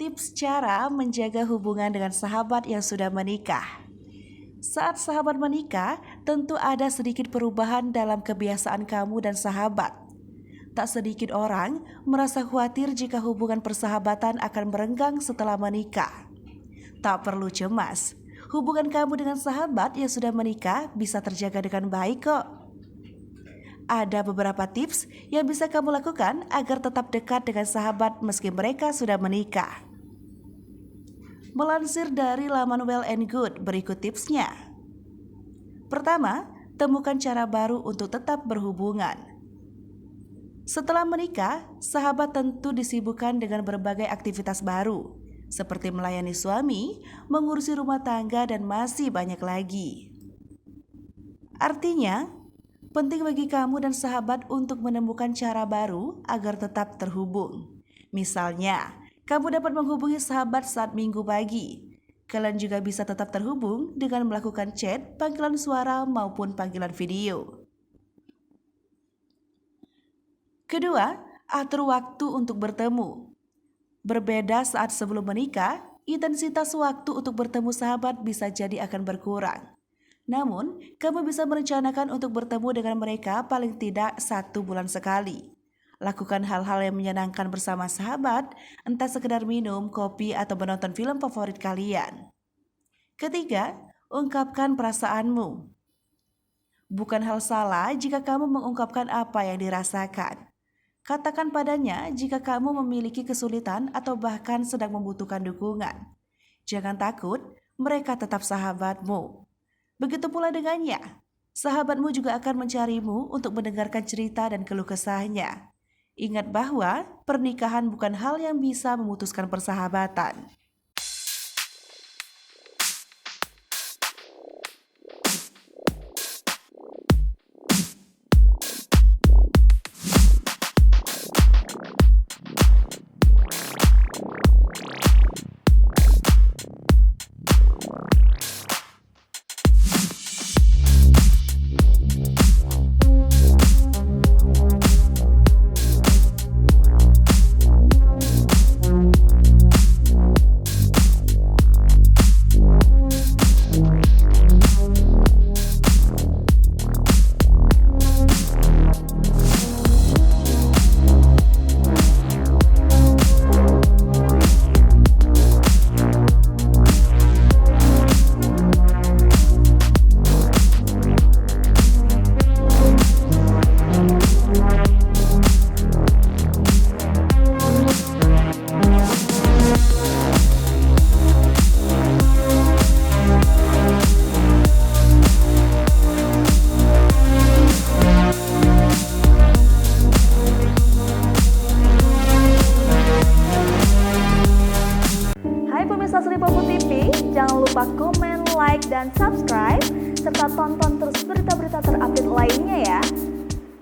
Tips cara menjaga hubungan dengan sahabat yang sudah menikah. Saat sahabat menikah, tentu ada sedikit perubahan dalam kebiasaan kamu dan sahabat. Tak sedikit orang merasa khawatir jika hubungan persahabatan akan merenggang setelah menikah. Tak perlu cemas, hubungan kamu dengan sahabat yang sudah menikah bisa terjaga dengan baik kok. Ada beberapa tips yang bisa kamu lakukan agar tetap dekat dengan sahabat meski mereka sudah menikah. Melansir dari laman Well and Good, berikut tipsnya. Pertama, temukan cara baru untuk tetap berhubungan. Setelah menikah, sahabat tentu disibukkan dengan berbagai aktivitas baru, seperti melayani suami, mengurusi rumah tangga, dan masih banyak lagi. Artinya, penting bagi kamu dan sahabat untuk menemukan cara baru agar tetap terhubung. Misalnya, kamu dapat menghubungi sahabat saat Minggu pagi. Kalian juga bisa tetap terhubung dengan melakukan chat, panggilan suara, maupun panggilan video. Kedua, atur waktu untuk bertemu. Berbeda saat sebelum menikah, intensitas waktu untuk bertemu sahabat bisa jadi akan berkurang. Namun, kamu bisa merencanakan untuk bertemu dengan mereka paling tidak 1 bulan sekali. Lakukan hal-hal yang menyenangkan bersama sahabat, entah sekedar minum, kopi, atau menonton film favorit kalian. Ketiga, ungkapkan perasaanmu. Bukan hal salah jika kamu mengungkapkan apa yang dirasakan. Katakan padanya jika kamu memiliki kesulitan atau bahkan sedang membutuhkan dukungan. Jangan takut, mereka tetap sahabatmu. Begitu pula dengannya, sahabatmu juga akan mencarimu untuk mendengarkan cerita dan keluh kesahnya. Ingat bahwa pernikahan bukan hal yang bisa memutuskan persahabatan. Jangan lupa komen, like, dan subscribe, serta tonton terus berita-berita terupdate lainnya ya.